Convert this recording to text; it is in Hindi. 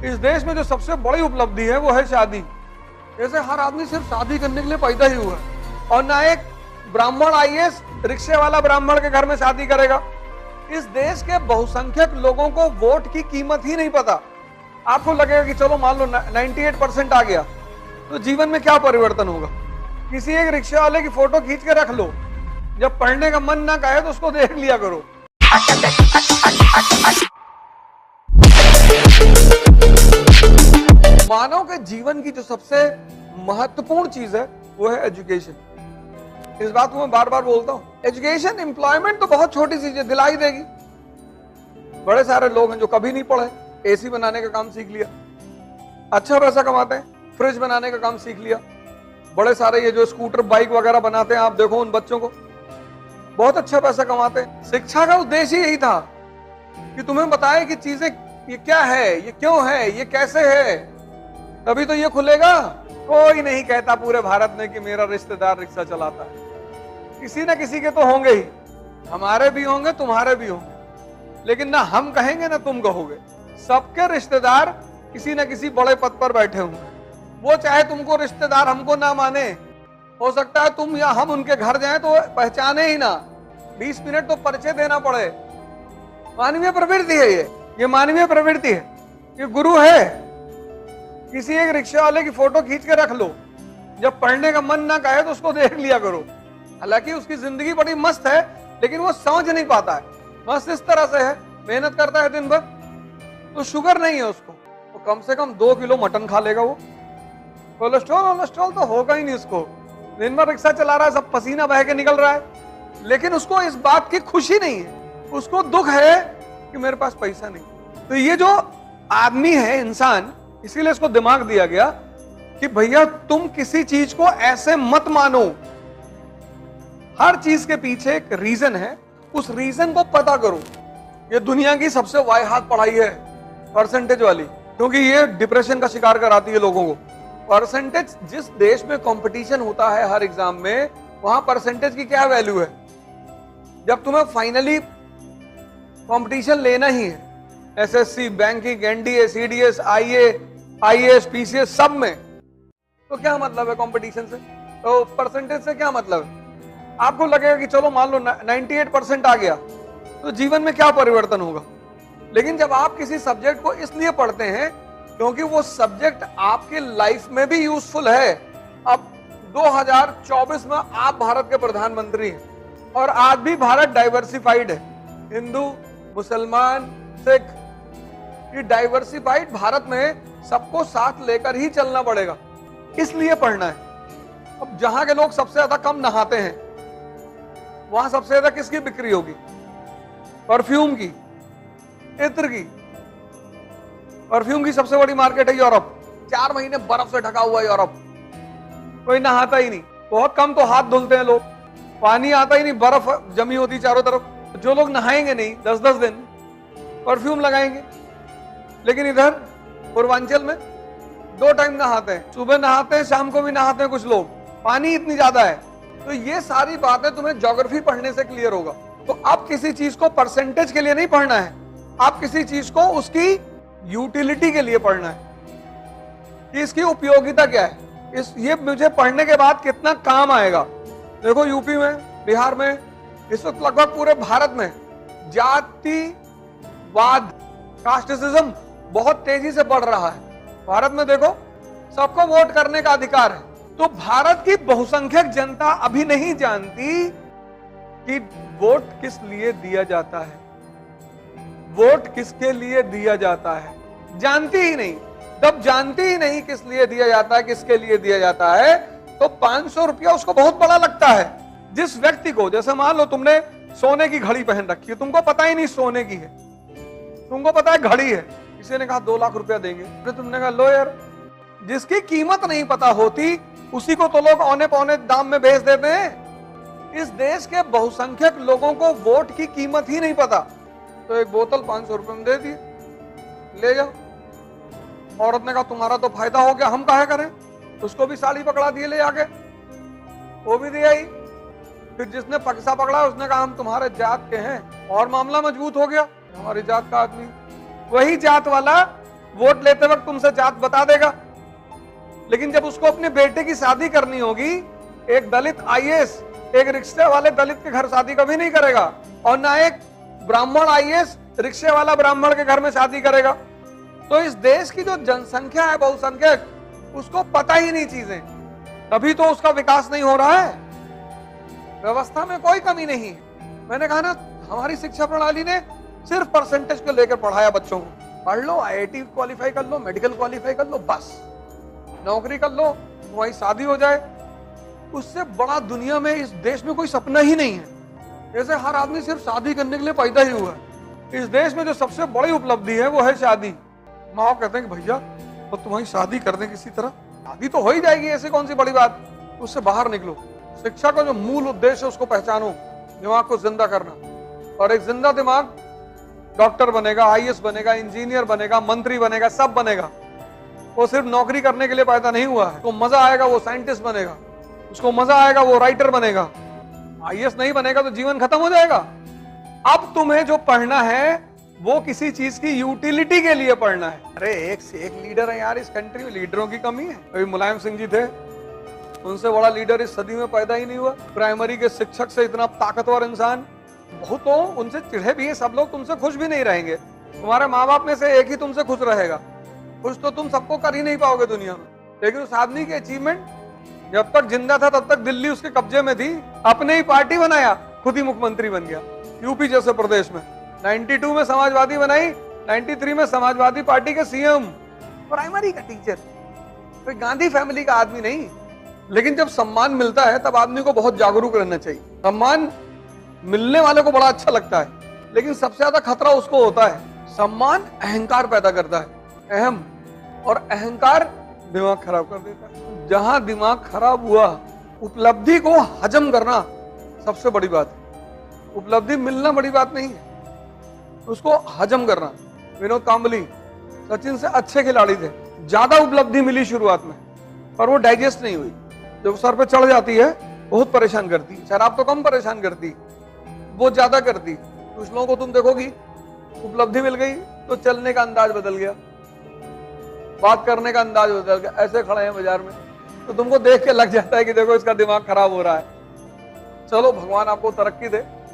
इस देश में जो सबसे बड़ी उपलब्धि है वो है शादी। जैसे हर आदमी सिर्फ शादी करने के लिए पैदा ही हुआ है, और ना एक ब्राह्मण आईएएस रिक्शे वाला ब्राह्मण के घर में शादी करेगा। इस देश के बहुसंख्यक लोगों को वोट की कीमत ही नहीं पता। आपको लगेगा कि चलो मान लो 98% आ गया तो जीवन में क्या परिवर्तन होगा। किसी एक रिक्शे वाले की फोटो खींच के रख लो, जब पढ़ने का मन ना कहे तो उसको देख लिया करो। मानव के जीवन की जो सबसे महत्वपूर्ण चीज है वो है एजुकेशन। इस बात को मैं बार बार बोलता हूं। एजुकेशन, एम्प्लॉयमेंट तो बहुत छोटी चीज है, दिलाई देगी। बड़े सारे लोग हैं जो कभी नहीं पढ़े, एसी बनाने का काम सीख लिया, अच्छा पैसा कमाते हैं, फ्रिज बनाने का काम सीख लिया। बड़े सारे ये जो स्कूटर बाइक वगैरह बनाते हैं, आप देखो उन बच्चों को, बहुत अच्छा पैसा कमाते हैं। शिक्षा का उद्देश्य यही था कि तुम्हें बताए कि चीजें ये क्या है, ये क्यों है, ये कैसे है, तभी तो ये खुलेगा। कोई नहीं कहता पूरे भारत में कि मेरा रिश्तेदार रिक्शा चलाता है। किसी ना किसी के तो होंगे ही, हमारे भी होंगे, तुम्हारे भी होंगे, लेकिन ना हम कहेंगे ना तुम कहोगे। सबके रिश्तेदार किसी ना किसी बड़े पद पर बैठे होंगे। वो चाहे तुमको रिश्तेदार हमको ना माने, हो सकता है तुम या हम उनके घर जाएं तो पहचाने ही ना, 20 मिनट तो परिचय देना पड़े। मानवीय प्रवृत्ति है ये मानवीय प्रवृत्ति है, ये गुरु है। किसी एक रिक्शा वाले की फोटो खींच के रख लो, जब पढ़ने का मन ना कहे तो उसको देख लिया करो। हालांकि उसकी जिंदगी बड़ी मस्त है, लेकिन वो समझ नहीं पाता है। मस्त इस तरह से है, मेहनत करता है दिन भर, तो शुगर नहीं है उसको, तो कम से कम 2 किलो मटन खा लेगा वो। कोलेस्ट्रॉल तो होगा ही नहीं उसको। दिन भर रिक्शा चला रहा है, सब पसीना बह के निकल रहा है, लेकिन उसको इस बात की खुशी नहीं है, उसको दुख है कि मेरे पास पैसा नहीं। तो ये जो आदमी है, इंसान, इसीलिए इसको दिमाग दिया गया कि भैया तुम किसी चीज को ऐसे मत मानो, हर चीज के पीछे एक रीजन है, उस रीजन को पता करो। ये दुनिया की सबसे वाहियात पढ़ाई है, परसेंटेज वाली, क्योंकि ये डिप्रेशन का शिकार कराती है लोगों को। परसेंटेज, जिस देश में कंपटीशन होता है हर एग्जाम में, वहां परसेंटेज की क्या वैल्यू है। जब तुम्हें फाइनली कंपटीशन लेना ही है, SSC, banking, NDA, CDS, IAS, PCS, सब में, तो क्या मतलब है कंपटीशन से, तो परसेंटेज से क्या मतलब है। आपको लगेगा कि चलो मान लो 98% आ गया तो जीवन में क्या परिवर्तन होगा। लेकिन जब आप किसी सब्जेक्ट को इसलिए पढ़ते हैं क्योंकि वो सब्जेक्ट आपके लाइफ में भी यूजफुल है। अब 2024 में आप भारत के प्रधानमंत्री हैं, और आज भी भारत डाइवर्सिफाइड है, हिंदू, मुसलमान, सिख, ये डाइवर्सिफाइड भारत में सबको साथ लेकर ही चलना पड़ेगा, इसलिए पढ़ना है। अब जहां के लोग सबसे ज्यादा कम नहाते हैं, वहां सबसे ज्यादा किसकी बिक्री होगी, परफ्यूम की, इत्र की। परफ्यूम की सबसे बड़ी मार्केट है यूरोप, 4 महीने बर्फ से ढका हुआ यूरोप, कोई नहाता ही नहीं, बहुत कम तो हाथ धुलते हैं लोग, पानी आता ही नहीं, बर्फ जमी होती चारों तरफ। जो लोग नहाएंगे नहीं 10-10 दिन, परफ्यूम लगाएंगे। लेकिन इधर पूर्वांचल में 2 टाइम नहाते हैं, सुबह नहाते हैं, शाम को भी नहाते हैं कुछ लोग, पानी इतनी ज्यादा है। तो ये सारी बातें तुम्हें ज्योग्राफी पढ़ने से क्लियर होगा। तो अब किसी चीज को परसेंटेज के लिए नहीं पढ़ना है, आप किसी चीज को उसकी यूटिलिटी के लिए पढ़ना है कि इसकी उपयोगिता क्या है, ये मुझे पढ़ने के बाद कितना काम आएगा। देखो यूपी में, बिहार में, इस वक्त लगभग पूरे भारत में जातिवाद, कास्टिज्म बहुत तेजी से बढ़ रहा है। भारत में देखो सबको वोट करने का अधिकार है, तो भारत की बहुसंख्यक जनता अभी नहीं जानती कि वोट किस लिए दिया जाता है, वोट किसके लिए दिया जाता है, जानती ही नहीं। तब जानती ही नहीं किस लिए दिया जाता है, किसके लिए दिया जाता है, तो 500 रुपया उसको बहुत बड़ा लगता है। जिस व्यक्ति को, जैसे मान लो तुमने सोने की घड़ी पहन रखी है, तुमको पता ही नहीं सोने की है, तुमको पता है घड़ी है, किसी ने कहा 2 लाख रुपया देंगे, फिर तुमने कहा लो यार। जिसकी कीमत नहीं पता होती उसी को तो लोग औने पौने दाम में बेच देते हैं। इस देश के बहुसंख्यक लोगों को वोट की कीमत ही नहीं पता, तो एक बोतल 500 रुपए में दे दी, ले जाओ। औरत ने कहा तुम्हारा तो फायदा हो गया, हम काहे करें, उसको भी साड़ी पकड़ा दिए ले आके, वो भी दे आई। फिर जिसने पक्सा पकड़ा उसने कहा हम तुम्हारे जात के हैं, और मामला मजबूत हो गया, हमारी जात का आदमी। वही जात वाला वोट लेते वक्त तुमसे जात बता देगा, लेकिन जब उसको अपने बेटे की शादी करनी होगी, एक दलित आईएएस एक रिक्शे वाले दलित के घर शादी कभी नहीं करेगा, और ना एक ब्राह्मण आईएएस रिक्शे वाला ब्राह्मण के घर में शादी करेगा। तो इस देश की जो जनसंख्या है बहुसंख्यक, उसको पता ही नहीं चीजें, तभी तो उसका विकास नहीं हो रहा है। व्यवस्था में कोई कमी नहीं है। मैंने कहा ना, हमारी शिक्षा प्रणाली ने सिर्फ परसेंटेज को लेकर पढ़ाया बच्चों को। पढ़ लो, आईआईटी क्वालिफाई कर लो, मेडिकल क्वालिफाई कर लो, बस नौकरी कर लो, तुम्हारी शादी हो जाए। उससे बड़ा दुनिया में इस देश में कोई सपना ही नहीं है। जैसे हर आदमी सिर्फ शादी करने के लिए पैदा ही हुआ है। इस देश में जो सबसे बड़ी उपलब्धि है वो है शादी। माँ कहते हैं कि भैया तो तुम्हारी शादी कर दें किसी तरह, शादी तो हो ही जाएगी, ऐसी कौन सी बड़ी बात। उससे बाहर निकलो। शिक्षा का जो मूल उद्देश्य है उसको पहचानो, दिमाग को जिंदा करना। और एक जिंदा दिमाग डॉक्टर बनेगा, आईएएस बनेगा, इंजीनियर बनेगा, मंत्री बनेगा, सब बनेगा। वो सिर्फ नौकरी करने के लिए पैदा नहीं हुआ है। तो मजा आएगा वो साइंटिस्ट बनेगा, उसको मजा आएगा वो राइटर बनेगा। आईएएस नहीं बनेगा तो जीवन खत्म हो जाएगा। अब तुम्हें जो पढ़ना है वो किसी चीज की यूटिलिटी के लिए पढ़ना है। अरे एक से एक लीडर है यार, इस कंट्री में लीडरों की कमी है। अभी मुलायम सिंह जी थे, उनसे बड़ा लीडर इस सदी में पैदा ही नहीं हुआ। प्राइमरी के शिक्षक से इतना ताकतवर इंसान, बहुत तो उनसे चिढ़े भी है सब लोग, तुमसे खुश भी नहीं रहेंगे। तुम्हारे माँ बाप में से एक ही तुमसे खुश रहेगा। खुश तो तुम सबको कर ही नहीं पाओगे दुनिया में। लेकिन उस आदमी की अचीवमेंट, जब तक जिंदा था तब तक दिल्ली उसके कब्जे में थी, अपने ही पार्टी बनाया, खुद ही मुख्यमंत्री बन गया यूपी जैसे प्रदेश में। 92 में समाजवादी बनाई, 93 में समाजवादी पार्टी के सीएम। प्राइमरी का टीचर, कोई गांधी फैमिली का आदमी नहीं। लेकिन जब सम्मान मिलता है तब आदमी को बहुत जागरूक रहना चाहिए। सम्मान मिलने वाले को बड़ा अच्छा लगता है, लेकिन सबसे ज्यादा खतरा उसको होता है। सम्मान अहंकार पैदा करता है, अहम, और अहंकार दिमाग खराब कर देता है। जहां दिमाग खराब हुआ, उपलब्धि को हजम करना सबसे बड़ी बात है। उपलब्धि मिलना बड़ी बात नहीं है, उसको हजम करना। विनोद कांबली सचिन से अच्छे खिलाड़ी थे, ज्यादा उपलब्धि मिली शुरुआत में, पर वो डाइजेस्ट नहीं हुई। जब सर पे चढ़ जाती है बहुत परेशान करती। शराब तो कम परेशान करती, वो ज्यादा करती। कुछ लोगों को तुम देखोगी, उपलब्धि मिल गई तो चलने का अंदाज बदल गया, बात करने का अंदाज बदल गया। ऐसे खड़े हैं बाजार में तो तुमको देख के लग जाता है कि देखो इसका दिमाग खराब हो रहा है। चलो भगवान आपको तरक्की दे।